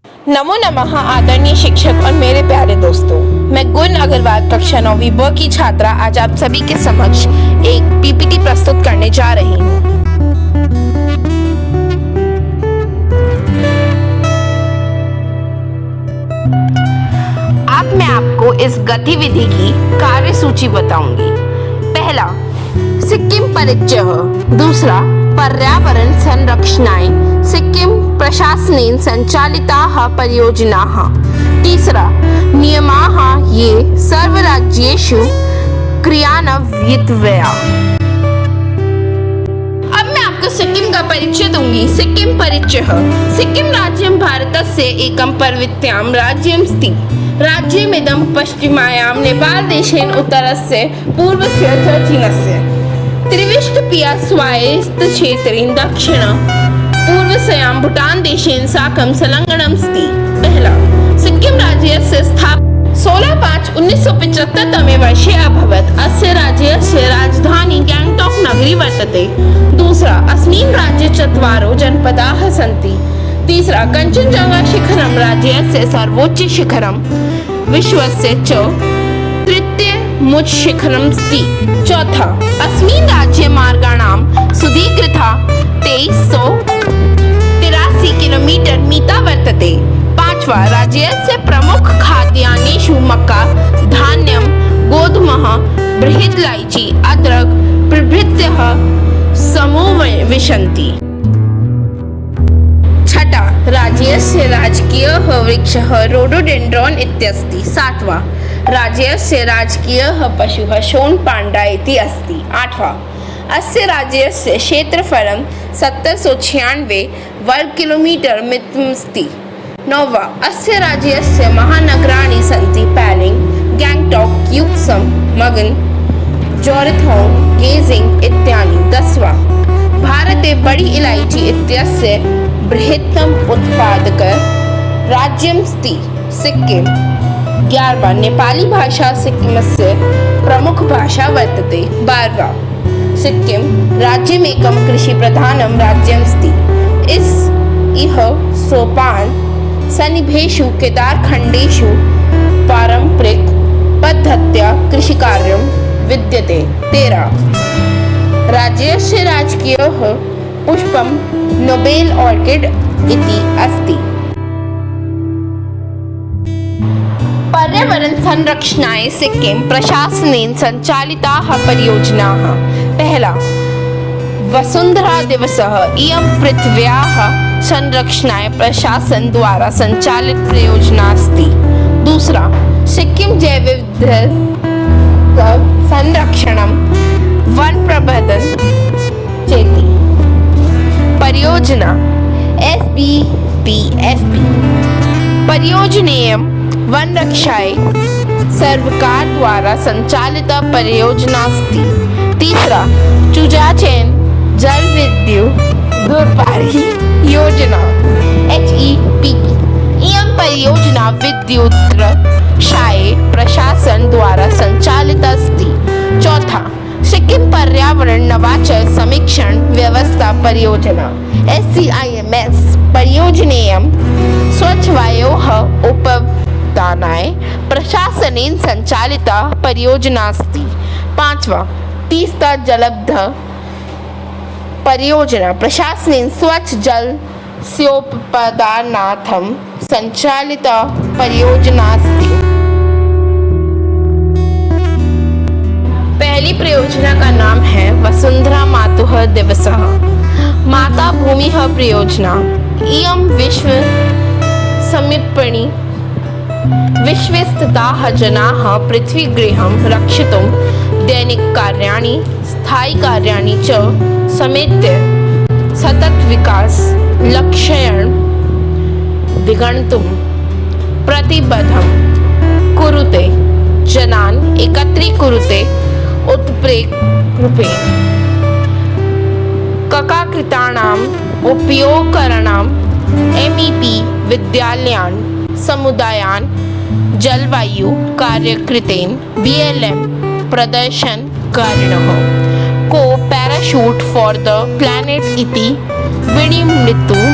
नमो नमः आदरणीय शिक्षक और मेरे प्यारे दोस्तों, मैं गुण अग्रवाल कक्षा 9वीं ब की छात्रा आज आप सभी के समक्ष एक पीपीटी प्रस्तुत करने जा रही हूँ। अब मैं आपको इस गतिविधि की कार्यसूची बताऊंगी। पहला, सिक्किम परिचय। दूसरा, पर्यावरण संरक्षणाय सिक्किम प्रशासनेन संचालिताः परियोजनाः। तीसरा, नियमाः ये सर्वराज्येषु क्रियान्वितव्या। अब मैं आपको सिक्किम का परिचय दूंगी। सिक्किम परिचय। सिक्किम राज्यं भारतस्य एकं पर्वतीयं राज्यम् अस्ति। राज्यमिदं पश्चिमायां नेपालदेशेन उत्तरस्य पूर्वस्य च चीनस्य त्रिविष्टपीया स्वायत्तक्षेत्रेण दक्षिण पूर्वस्यां भूटान देशेन साकं संलग्नम् अस्ति। पहला, सिक्किम राज्यस्य स्थापना 16/5/1975 तमे वर्षे अभवत्। अस्य राज्यस्य राजधानी गैंगटॉक नगरी वर्तते। दूसरा, अस्मिन् राज्ये 4 जनपदाः सन्ति। तीसरा, कञ्चनजङ्गा शिखरं राज्यस्य सर्वोच्च शिखरं विश्वस्य च तृतीयमुच्च शिखरम् अस्ति। चौथा, अस्मिन् राज्ये मार्गाणां सुदीर्घता 2383 किलोमीटर मिता वर्तते। पांचवा, राज्यस्य प्रमुख खाद्यान्नेषु मक्का, धान्यं, गोधूमः, बृहद्इलायची, अदरक प्रभृतयः समाविशन्ति। छठा, राज्यस्य राजकीयः वृक्षः रोडोडेंड्रॉन इत्यस्ति। सातवां, राज्यस्य राजकीयः पशुः शोणपाण्डा इति अस्ति। आठवां, अस्य राज्यस्य क्षेत्रफलं 796 वर्ग किलोमीटर मितमस्ति। नववां, अस्य राज्यस्य महानगराणि सन्ति पैलिंग, गैंगटॉक, युक्सम, मगन, जोरथांग, गेजिंग इत्यादि। 10वां, भारते बड़ी इलायची इत्यस्य बृहत्तम उत्पादक राज्यम् अस्ति सिक्किम। 11वां, नेपाली भाषा सिक्किमस्य प्रमुख भाषा वर्तते। 12वां, सिक्किम राज्यमेकं कृषिप्रधानं राज्यम् अस्ति। इह सोपान सन्निभेषु केदारखण्डेषु पारम्परिक पद्धत्या कृषिकार्यं विद्यते। 13, राज्यस्य राजकीयः पुष्पं नोबेल ऑर्किड इति अस्ति। पर्यावरण संरक्षणाय सिक्किम प्रशासनेन संचालिताः परियोजनाः। पहला, वसुंधरा दिवसः। इयं पृथिव्याः संरक्षणाय प्रशासन द्वारा संचालित परियोजना अस्ति। दूसरा, सिक्किम जैव विविधता संरक्षणं वन प्रबंधन चेति परियोजना SBPFP। परियोजनेयं वन रक्षाय सर्वकार द्वारा संचालिता परियोजना अस्ति। तीसरा, चुजाचेन जल विद्युत दूरपारी योजना HEPP। इयं परियोजना विद्युतक्षाय प्रशासन द्वारा संचालिता अस्ति। चौथा, सिक्किम पर्यावरण नवाचार समीक्षण व्यवस्था परियोजना SCIMS। परियोजनेयं स्वच्छ वायोः उपदानाय प्रशासनेन संचालिता परियोजना अस्ति। पांचवा, तीस्ता जलबद्ध परियोजना प्रशासनेन स्वच्छ जल स्योपदानार्थं संचालिता परियोजना अस्ति। पहली परियोजना का नाम है वसुंधरा मातुः दिवसः। माता भूमिः परियोजना। इयं विश्व समीपनि विश्वे स्थिताः जनाः पृथ्वीगृहं रक्षितुं दैनिककार्याणि स्थायिकार्याणि च समेत्य सतत विकास लक्ष्यं दिगन्तुं प्रतिबद्धं कुरुते। जनान् एकत्रीकुरुते उत्प्रेरकरूपेण। ककाकृतानाम् उपयोगकरणां MEP विद्यालयान् समुदायान् जलवायु कार्यकृतेन BLM प्रदर्शनकारिणः को पैराशूट फॉर द प्लैनेट इति विनिर्मितुं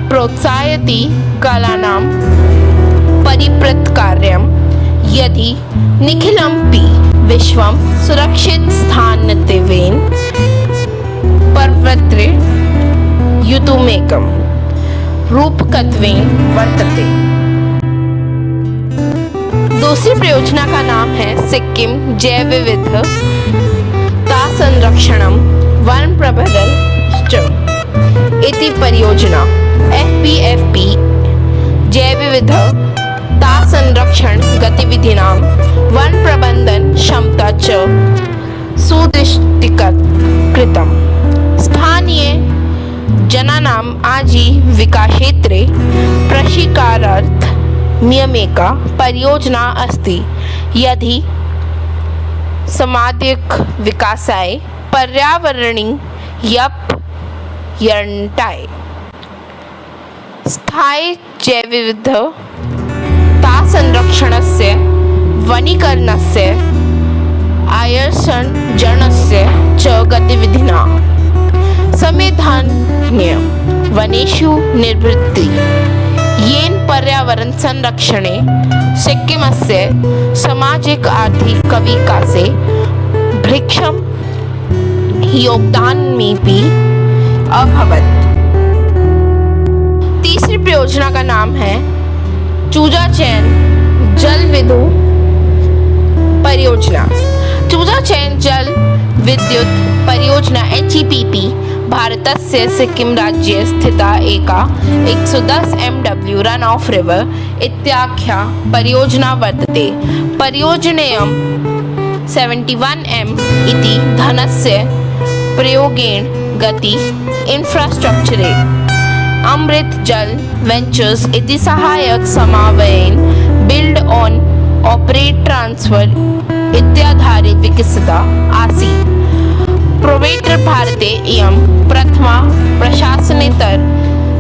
प्रोत्साहयति कलानां परिप्रत्कार्यं यदि निखिलमपि विश्वं सुरक्षितस्थानत्वेन पर्वत्रे युतुमेकं रूपकत्वेन वर्तते। दूसरी परियोजना का नाम है सिक्किम जैव विविधता संरक्षणम वन प्रबंधन इति परियोजना। FPFP जैव विविधता संरक्षण गतिविधिनां वन प्रबंधन क्षमता च सुदृष्टिकृतं स्थानीय जनानाम् आजीविकाक्षेत्रे प्रशिक्षणार्थ नियमेका परियोजना अस्ति यदि सामाजिक विकासाय पर्यावरणीयपयन्ताय स्थायी जैवविविधता संरक्षणस्य वनीकरणस्य आयर्षणस्य च गतिविधिना संविधानीय वनेषु निर्भृति येन पर्यावरण संरक्षणे सिक्किमस्य सामाजिक आर्थिक विकासे भृक्षं योगदानमेपि अभवत्। तीसरी परियोजना का नाम है चूजाचैन जल विद्युत परियोजना। चूजाचैन जल विद्युत परियोजना HEPP भारतस्य सिक्किम राज्ये स्थिता एका 110 MW रन ऑफ रिवर इत्याख्या परियोजना वर्तते। परियोजनेयं 71 M इति धनस्य प्रयोगेण गति इंफ्रास्ट्रक्चरे अमृत जल वेंचर्स इति सहायक समवायेन बिल्ड ऑन ऑपरेट ट्रांसफर इत्याधारे विकसिता आसीत्। प्रोवेटर भारते इयं प्रथमा प्रशासनेतर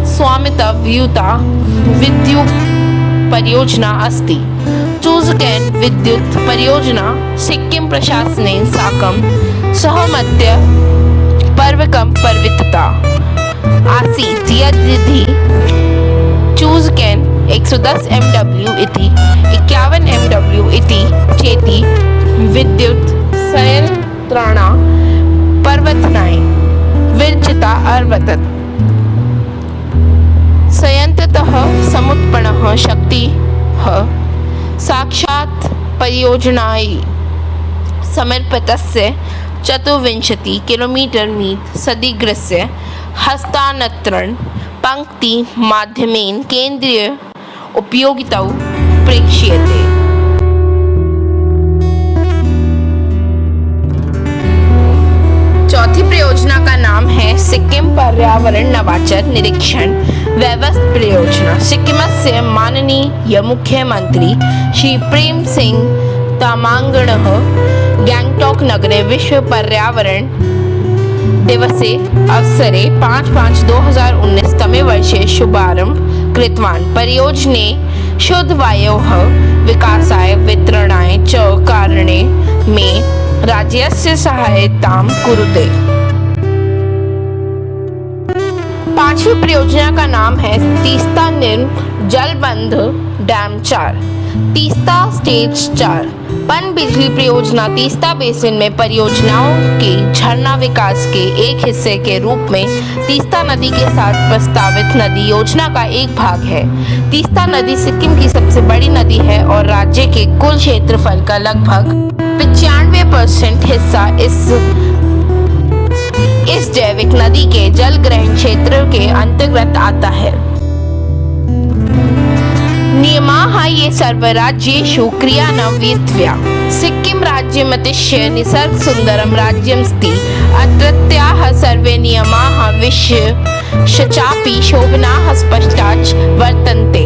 स्वामित्वयुता विद्युत परियोजना अस्ति। चूजकैन विद्युत परियोजना सिक्किम प्रशासनेन साकं सहमत्य पर्वकं परिवर्तिता आसीत् यद्धि चूजकैन 110 MW इति 51 MW इति चेति विद्युत संयंत्राणां परिवर्तनाय विरचिता अवर्तत। संयंत्रतः समुत्पन्नः शक्तिः साक्षात् परियोजनायै समर्पितस्य 24 किलोमीटर मीत सदीर्घस्य हस्तांतरण पंक्ति माध्यमेन केंद्रीय उपयोगितां प्रेक्ष्यते। चौथी परियोजना का नाम है सिक्किम पर्यावरण नवाचार निरीक्षण व्यवस्था परियोजना। सिक्किमस्य माननीय मुख्यमंत्री श्री प्रेम सिंह तामाङ्गणः गैंगटॉक नगरे विश्व पर्यावरण दिवसे अवसरे 5/5/2019 तमे वर्षे शुभारंभ कृतवान्। परियोजने शुद्धवायोः विकासाय वितरणाय च कारणे मे राज्यस्य सहायतां कुरुते। पांचवी परियोजना का नाम है तीस्ता निर्म जलबंध डैम 4 तीस्ता स्टेज 4 पनबिजली परियोजना तीस्ता बेसिन में परियोजनाओं के झरना विकास के एक हिस्से के रूप में तीस्ता नदी के साथ प्रस्तावित नदी योजना का एक भाग है। तीस्ता नदी सिक्किम की सबसे बड़ी नदी है और राज्य के कुल क्षेत्रफल का लगभग 95% हिस्सा इस जैविक नदी के जल ग्रहण क्षेत्र के अंतर्गत आता है। नियमाः ये सर्वराज्येषु क्रियान्वितव्या। सिक्किम राज्यमतिश्य निसर्गसुन्दरं राज्यमस्ति। अत्रत्याः सर्वे नियमाः विशेषापि शोभनाः स्पष्टाश्च वर्तन्ते।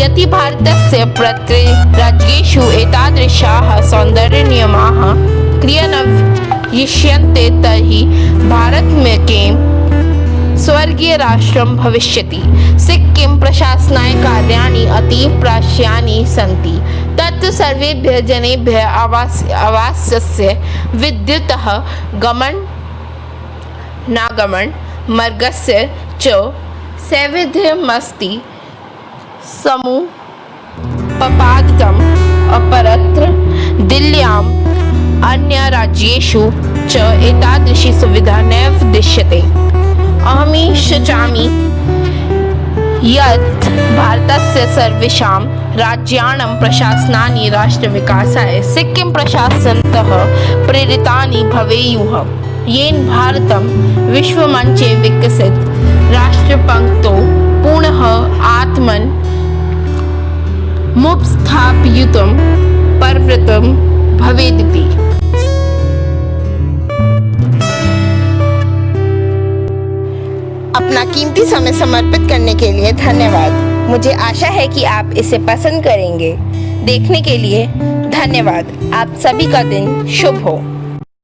यदि भारतस्य प्रत्येकराज्येषु एतादृशाः सौन्दर्यनियमाः क्रियान्वयिष्यन्ते तर्हि भारतमेकं स्वर्गीय राष्ट्रं भविष्यति। सिक्किम प्रशासनाय कार्याणि अतीव प्राश्यानि सन्ति। तत्र सर्वेभ्यः जनेभ्यः आवासस्य विद्युतः गमनागमन मार्गस्य च सैविध्यमस्ति समुपपादितम् अपरत्र दिल्ल्याम् अन्यराज्येषु च एतादृशी सुविधा नैव दृश्यते। अहमि शचामि यत् भारतस्य सर्वेषां राज्याणां प्रशासनानि राष्ट्रविकासाय सिक्किं प्रशासनतः प्रेरितानि भवेयुः, येन भारतं विश्वमञ्चे विकसित राष्ट्रपङ्क्तौ पुनः आत्ममुपस्थापयितुं प्रवृत्तं भवेदिति। अपना कीमती समय समर्पित करने के लिए धन्यवाद। मुझे आशा है कि आप इसे पसंद करेंगे। देखने के लिए धन्यवाद। आप सभी का दिन शुभ हो।